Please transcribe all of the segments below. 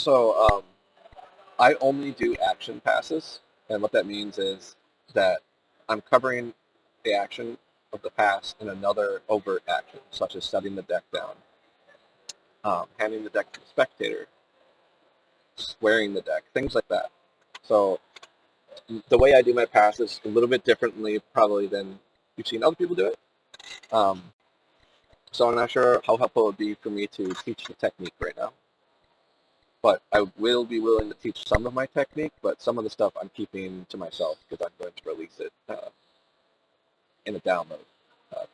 So I only do action passes, and what that means is that I'm covering the action of the pass in another overt action, such as setting the deck down, handing the deck to the spectator, squaring the deck, things like that. So the way I do my pass is a little bit differently probably than you've seen other people do it. Um, so I'm not sure how helpful it would be for me to teach the technique right now. But I will be willing to teach some of my technique, but some of the stuff I'm keeping to myself because I'm going to release it in a download,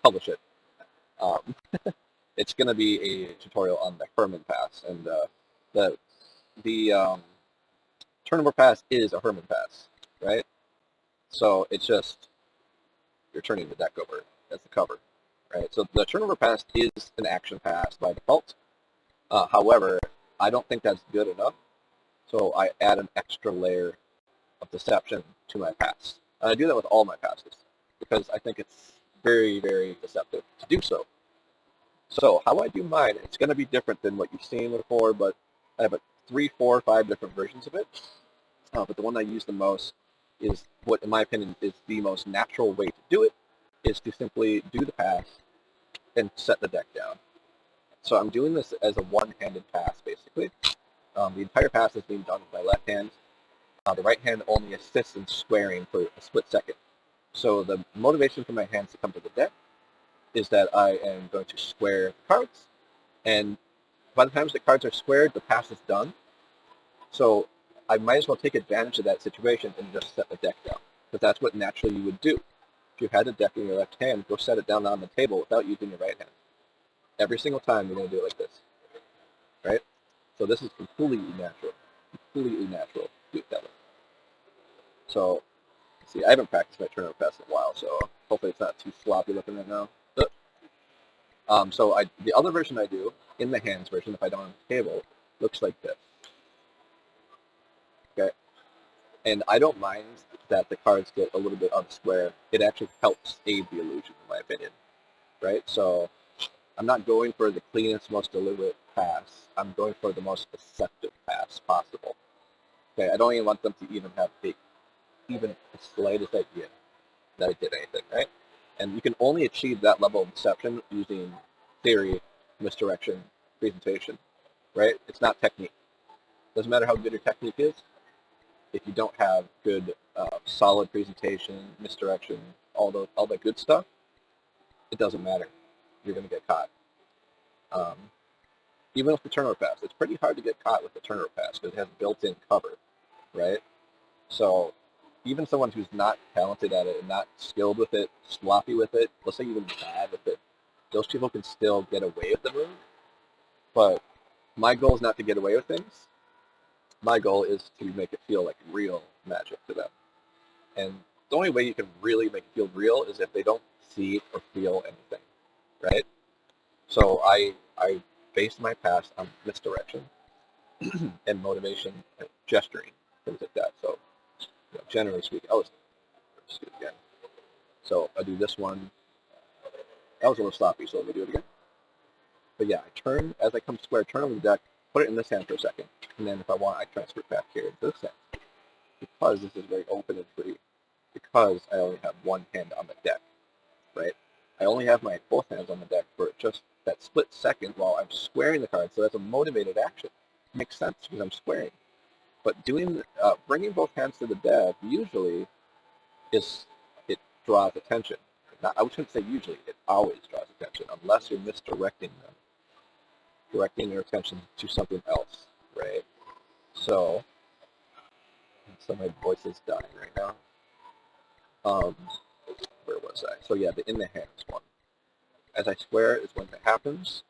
publish it. Um, it's going to be a tutorial on the Herman Pass, and the the turnover pass is a Herman Pass, right? So it's just you're turning the deck over as the cover, right? So the turnover pass is an action pass by default. However, I don't think that's good enough, so I add an extra layer of deception to my pass. And I do that with all my passes because I think it's very, very deceptive to do so. So how I do mine, it's going to be different than what you've seen before, but I have 3, 4, 5 different versions of it. But the one I use the most is what, in my opinion, is the most natural way to do it, is to simply do the pass and set the deck down. So I'm doing this as a one-handed pass, basically. The entire pass is being done with my left hand. The right hand only assists in squaring for a split second. So the motivation for my hands to come to the deck is that I am going to square the cards, and by the time the cards are squared, the pass is done. So I might as well take advantage of that situation and just set the deck down, because that's what naturally you would do. If you had a deck in your left hand, go set it down on the table without using your right hand. Every single time you're going to do it like this, right? So this is completely natural, completely natural to do it that way. So, see, I haven't practiced my turnover pass in a while, so hopefully it's not too sloppy looking right now. So the other version I do, in the hands version, if I don't have the table, looks like this. Okay, and I don't mind that the cards get a little bit unsquare. It actually helps aid the illusion, in my opinion. Right? So I'm not going for the cleanest, most deliberate pass. I'm going for the most deceptive pass possible. Okay, I don't even want them to even have even the slightest idea that I did anything, right? And you can only achieve that level of deception using theory, misdirection, presentation, right? It's not technique. Doesn't matter how good your technique is. If you don't have good, solid presentation, misdirection, all the good stuff, it doesn't matter. You're going to get caught. Um, Even with the turnover pass, it's pretty hard to get caught with the turnover pass because it has built-in cover, right? So even someone who's not talented at it and not skilled with it, sloppy with it, let's say even bad with it, those people can still get away with the move. But my goal is not to get away with things. My goal is to make it feel like real magic to them. And the only way you can really make it feel real is if they don't see or feel anything, right? So I base my past on misdirection and motivation and gesturing, things like that. So generally speaking, let's do it again. So I do this one. That was a little sloppy, so let me do it again. But yeah, I turn, as I come square, turn over the deck, put it in this hand for a second, and then if I want, I transfer it back here into this hand. Because this is very open and free, because I only have one hand on the deck, right? I only have my both hands on the deck for just that split second while I'm squaring the card, so that's a motivated action. It makes sense because I'm squaring. But bringing both hands to the deck usually it draws attention. Not, I shouldn't say usually, it always draws attention, unless you're misdirecting them, directing their attention to something else, right? So, my voice is dying right now. Um, where was I? So yeah, the in the hands one. As I square is when it happens,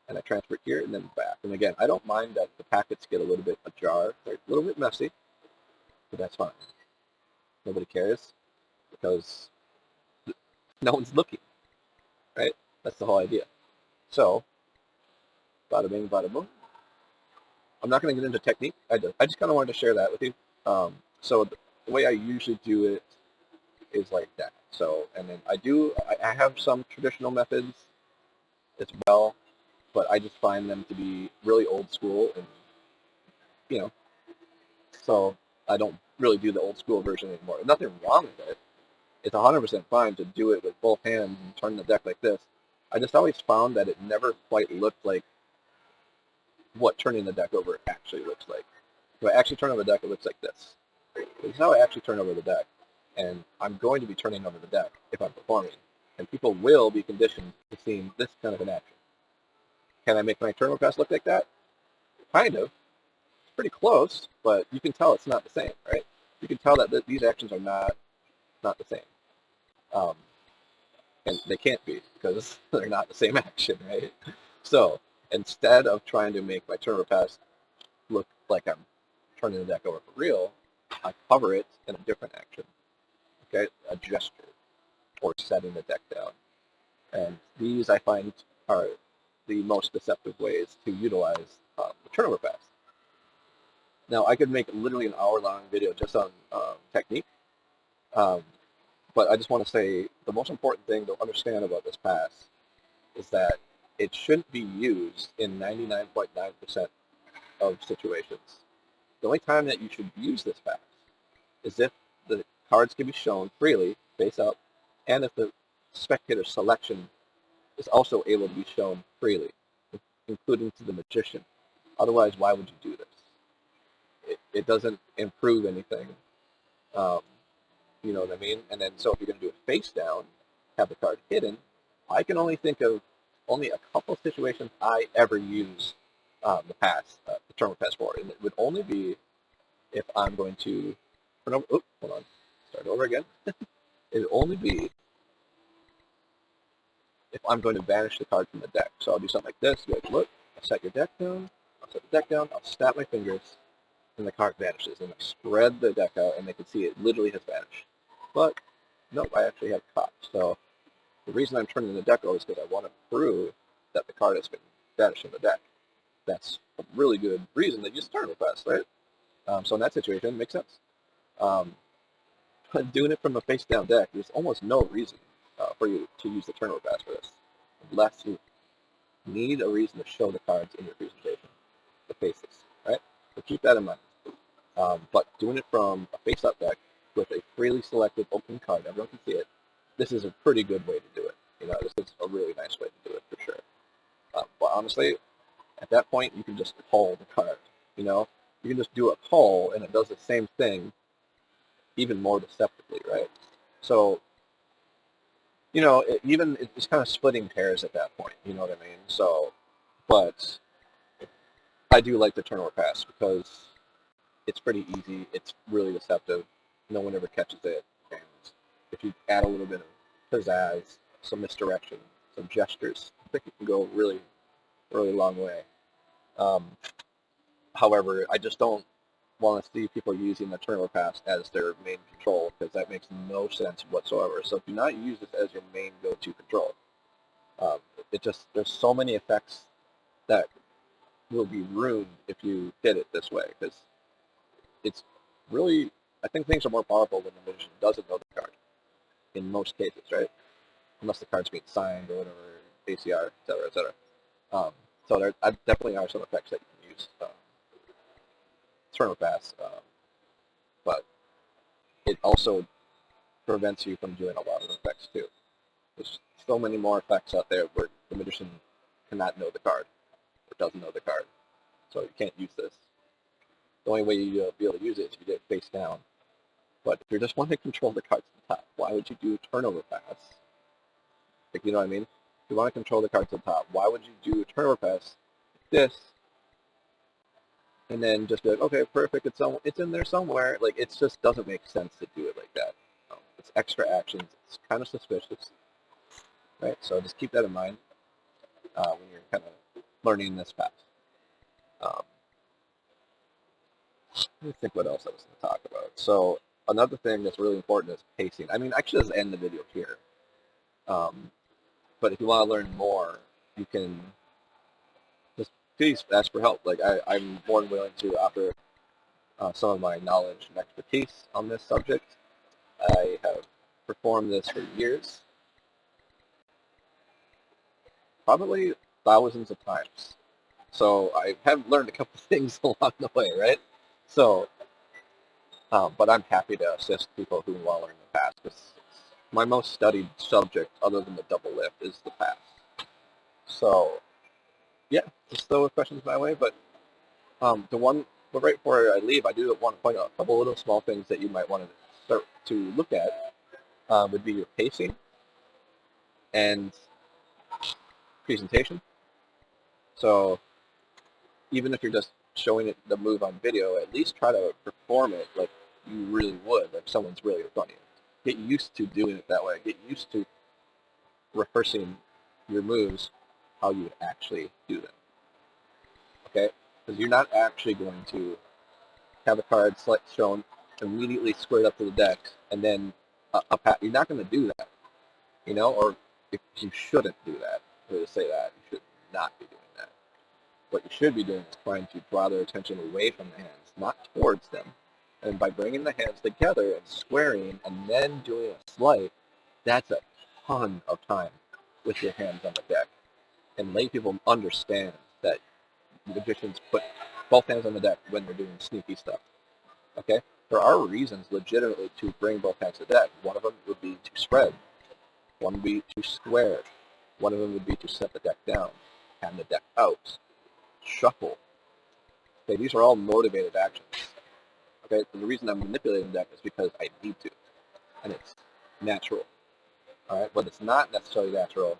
and I transfer it here and then back. And again, I don't mind that the packets get a little bit ajar. They're a little bit messy, but that's fine. Nobody cares because no one's looking, right? That's the whole idea. So, bada bing, bada boom. I'm not going to get into technique. I just kind of wanted to share that with you. So the way I usually do it is like that. So, and then I have some traditional methods as well, but I just find them to be really old school and you know, so I don't really do the old school version anymore. Nothing wrong with it. It's 100% fine to do it with both hands and turn the deck like this. I just always found that it never quite looked like what turning the deck over actually looks like. If I actually turn over the deck, it looks like this. This is how I actually turn over the deck. And I'm going to be turning over the deck if I'm performing. And people will be conditioned to seeing this kind of an action. Can I make my turn pass look like that? Kind of. It's pretty close, but you can tell it's not the same, right? You can tell that these actions are not the same. Um, and they can't be because they're not the same action, right? So instead of trying to make my turn pass look like I'm turning the deck over for real, I cover it in a different action, okay? A gesture or setting the deck down. And these I find are the most deceptive ways to utilize the turnover pass. Now, I could make literally an hour-long video just on technique, um, but I just want to say the most important thing to understand about this pass is that it shouldn't be used in 99.9% of situations. The only time that you should use this pass is if the cards can be shown freely, face up, and if the spectator selection is also able to be shown freely, including to the magician. Otherwise, why would you do this? It doesn't improve anything. Um, you know what I mean? And then, so if you're going to do it face down, have the card hidden, I can only think of only a couple of situations I ever use the turn pass for, and it would only be if I'm going to turn over. Oops, hold on, start over again. It would only be if I'm going to banish the card from the deck. So I'll do something like this. Be like, look, I'll set your deck down. I'll set the deck down. I'll snap my fingers, and the card vanishes. And I spread the deck out, and they can see it literally has vanished. But nope, I actually have caught. So the reason I'm turning the deck over is because I want to prove that the card has been banished from the deck. That's a really good reason to use turn pass, right? So in that situation, it makes sense. But doing it from a face-down deck, there's almost no reason for you to use the turnover pass for this, unless you need a reason to show the cards in your presentation, the faces, right? So keep that in mind. But doing it from a face-up deck with a freely selected open card, everyone can see it, this is a pretty good way to do it. You know, this is a really nice way to do it for sure. But honestly, at that point, you can just pull the card. You know, you can just do a pull, and it does the same thing, even more deceptively, right? So, you know, it's kind of splitting hairs at that point. You know what I mean? So, but I do like the turnover pass because it's pretty easy. It's really deceptive. No one ever catches it. And if you add a little bit of pizzazz, some misdirection, some gestures, I think it can go really, really long way. Um, However, I just don't want to see people using the turnover pass as their main control because that makes no sense whatsoever. So do not use this as your main go-to control. There's so many effects that will be ruined if you did it this way because it's really, I think things are more powerful when the magician doesn't know the card in most cases, right? Unless the card's being signed or whatever, ACR, et cetera, et cetera. So there definitely are some effects that you can use turnover pass, but it also prevents you from doing a lot of effects too. There's so many more effects out there where the magician cannot know the card or doesn't know the card, so you can't use this. The only way you'll be able to use it is if you do it face down. But if you're just wanting to control the cards at the top, why would you do turnover pass? Like, you know what I mean? If you want to control the cards at the top, why would you do a turnover pass like this and then just be like, okay, perfect, it's in there somewhere. Like, it just doesn't make sense to do it like that. It's extra actions. It's kind of suspicious, right? So just keep that in mind when you're kind of learning this path. Let me think what else I was going to talk about. So another thing that's really important is pacing. I mean, I should just end the video here. But if you want to learn more, you can just please ask for help. Like I'm more than willing to offer some of my knowledge and expertise on this subject. I have performed this for years, probably thousands of times. So I have learned a couple things along the way, right? So, but I'm happy to assist people who want to learn the pass, because my most studied subject, other than the double lift, is the pass. So, yeah, just throw questions my way. But but right before I leave, I do want to point out a couple little small things that you might want to start to look at. Would be your pacing and presentation. So even if you're just showing it the move on video, at least try to perform it like you really would, like someone's really in front of you. Get used to doing it that way. Get used to rehearsing your moves how you would actually do them. Okay? Because you're not actually going to have a card shown immediately squared up to the deck, and then you're not going to do that, or if you shouldn't do that. To say that, you should not be doing that. What you should be doing is trying to draw their attention away from the hands, not towards them. And by bringing the hands together and squaring and then doing a sleight, that's a ton of time with your hands on the deck. And letting people understand that magicians put both hands on the deck when they're doing sneaky stuff. Okay? There are reasons legitimately to bring both hands to the deck. One of them would be to spread. One would be to square. One of them would be to set the deck down, hand the deck out, shuffle. Okay, these are all motivated actions. Okay, and the reason I'm manipulating the deck is because I need to, and it's natural. All right, but it's not necessarily natural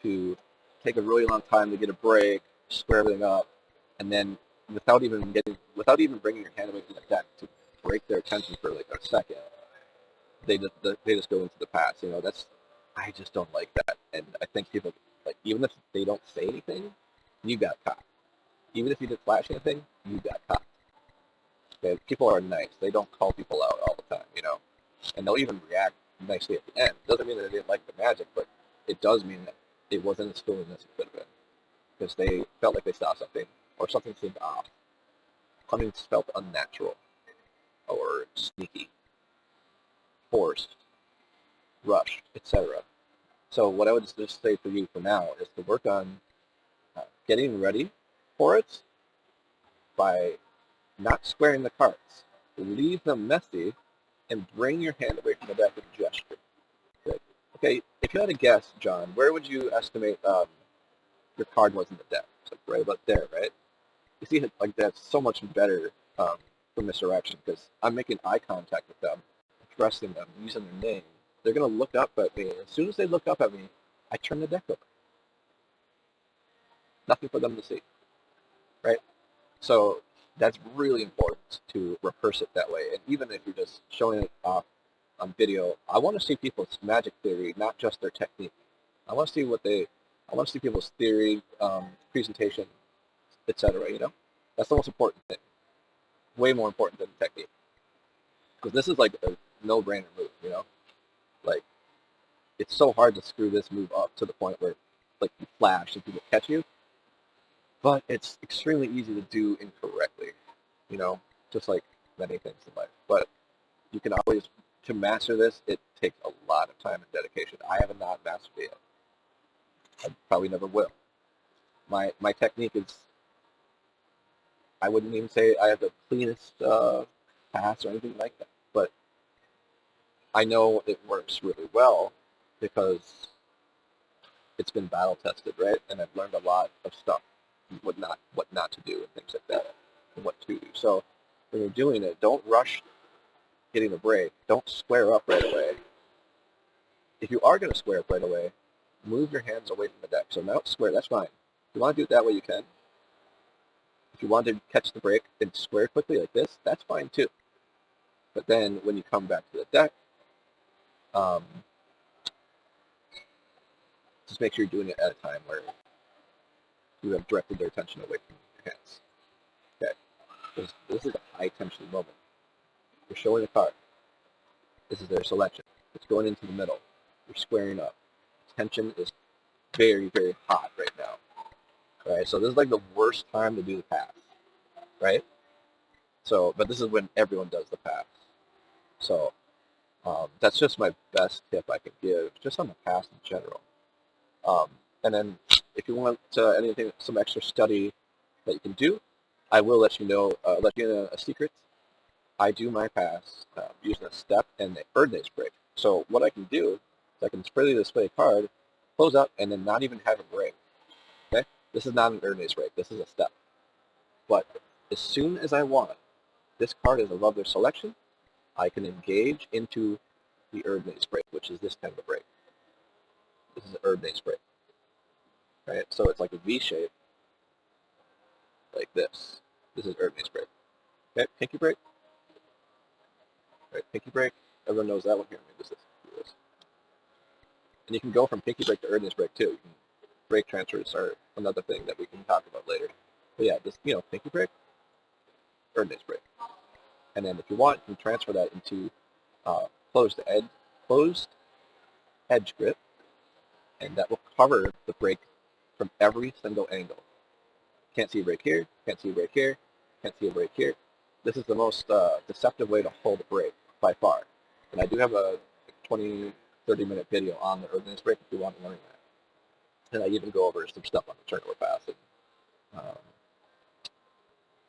to take a really long time to get a break, square everything up, and then without even bringing your hand away from the deck to break their attention for like a second, they just go into the pass. I just don't like that, and I think people, like, even if they don't say anything, you got caught. Even if you didn't flash anything, you got caught. Okay? People are nice. They don't call people out all the time, and they'll even react nicely at the end. Doesn't mean that they didn't like the magic, but it does mean that it wasn't as fluid as it could have been, because they felt like they saw something, or something seemed off. Something felt unnatural, or sneaky, forced, rushed, etc. So what I would just say for you for now is to work on getting ready for it by not squaring the cards. Leave them messy and bring your hand away from the deck with a gesture. Okay, if you had to guess, John, where would you estimate your card was in the deck? It's like right about there, right? You see, like, that's so much better for misdirection, because I'm making eye contact with them, addressing them, using their name. They're going to look up at me. As soon as they look up at me, I turn the deck over. Nothing for them to see, right? So that's really important to rehearse it that way. And even if you're just showing it off on video, I want to see people's magic theory, not just their technique. I want to see people's theory, presentation, etc. That's the most important thing. Way more important than technique. Because this is like a no-brainer move. Like, it's so hard to screw this move up to the point where, like, you flash and people catch you. But it's extremely easy to do incorrectly. Just like many things in life. But you can always, to master this, it takes a lot of time and dedication. I have not mastered it yet. I probably never will. My technique is, I wouldn't even say I have the cleanest pass or anything like that, but I know it works really well because it's been battle tested, right? And I've learned a lot of stuff, what not to do and things like that, and what to do. So when you're doing it, don't rush getting a break. Don't square up right away. If you are going to square up right away, move your hands away from the deck. So now it's square, that's fine. If you want to do it that way, you can. If you want to catch the break and square quickly like this, that's fine too. But then when you come back to the deck, just make sure you're doing it at a time where you have directed their attention away from your hands. Okay. This is a high tension moment. You're showing a card. This is their selection. It's going into the middle. You're squaring up. Tension is very, very hot right now. Right? So this is like the worst time to do the pass. Right? So, but this is when everyone does the pass. So that's just my best tip I can give, just on the pass in general. And then if you want anything, some extra study that you can do, I will let you know, let you in a secret. I do my pass using a step and the Erdnase break. So what I can do is I can freely display a card, close up, and then not even have a break. Okay? This is not an Erdnase break. This is a step. But as soon as I want, this card is above their selection, I can engage into the Erdnase break, which is this kind of a break. This is an Erdnase break. Right? So it's like a V shape, like this. This is Erdnase break. Okay, pinky break. Right, pinky break. Everyone knows that one here. Let me just do this. And you can go from pinky break to Erdnase break too. You can, break transfers are another thing that we can talk about later. But yeah, just pinky break, Erdnase break. And then if you want, you can transfer that into closed edge grip, and that will cover the break from every single angle. Can't see a break here, can't see a break here, can't see a break here. This is the most deceptive way to hold a break by far. And I do have a 20, 30-minute video on the Erdnase break if you want to learn that. And I even go over some stuff on the turnover pass and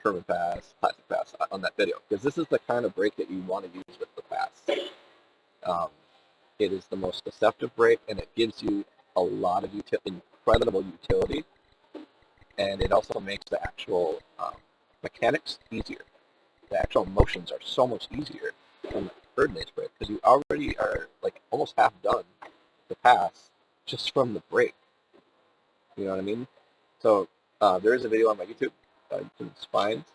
Kerman pass, classic pass on that video. Because this is the kind of break that you want to use with the pass. It is the most deceptive break, and it gives you a lot of incredible utility, and it also makes the actual mechanics easier. The actual motions are so much easier from the Erdnase break because you already are like almost half done the pass just from the break. You know what I mean? So there is a video on my YouTube, Spines,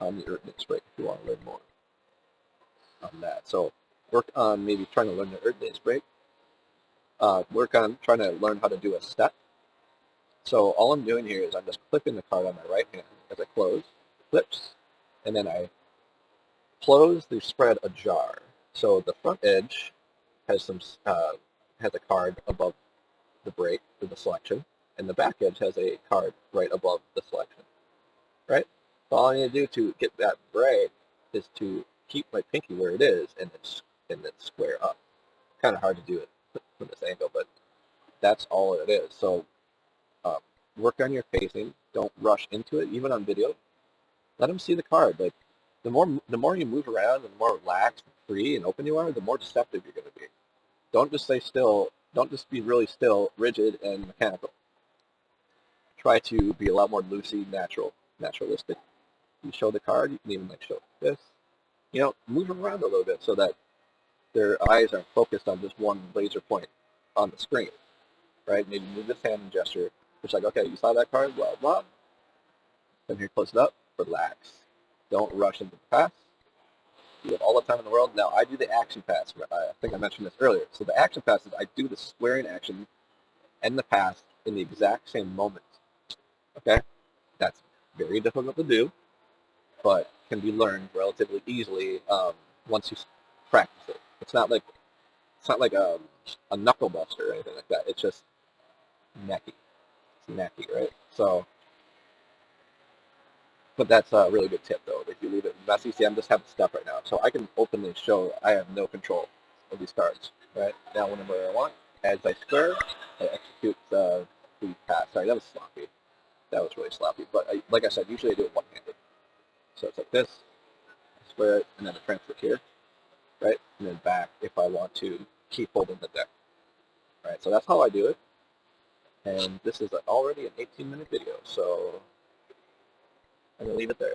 on the Erdnase break if you want to learn more on that. So work on maybe trying to learn the Erdnase break. Work on trying to learn how to do a step. So all I'm doing here is I'm just clipping the card on my right hand as I close, flips, and then I close the spread ajar. So the front edge has has a card above the break for the selection, and the back edge has a card right above the selection. Right? So all I need to do to get that break is to keep my pinky where it is and then square up. Kind of hard to do it from this angle, but that's all it is. So work on your pacing. Don't rush into it, even on video. Let them see the card. Like the more you move around, and the more relaxed, free, and open you are, the more deceptive you're going to be. Don't just stay still. Don't just be really still, rigid, and mechanical. Try to be a lot more loosey, naturalistic. You show the card. You can even like show this. Move them around a little bit so that their eyes are focused on just one laser point on the screen, right? Maybe move this hand and gesture. It's like, okay, you saw that card, blah, blah. Then here, close it up, relax. Don't rush into the pass. You have all the time in the world. Now, I do the action pass. I think I mentioned this earlier. So the action pass is I do the squaring action and the pass in the exact same moment. Okay? That's very difficult to do, but can be learned relatively easily once you practice it. It's not like a knuckle buster or anything like that. It's just necky. It's necky, right? So, but that's a really good tip, though. If you leave it messy, see, I'm just having stuff right now, so I can openly show I have no control of these cards. Right now, whenever I want, as I square, I execute the pass. Sorry, that was sloppy. That was really sloppy. But like I said, usually I do it one-handed. So it's like this, I square it, and then I transfer here, right, and then back if I want to keep holding the deck. Right, so that's how I do it. And this is already an 18-minute video, so I'm going to leave it there.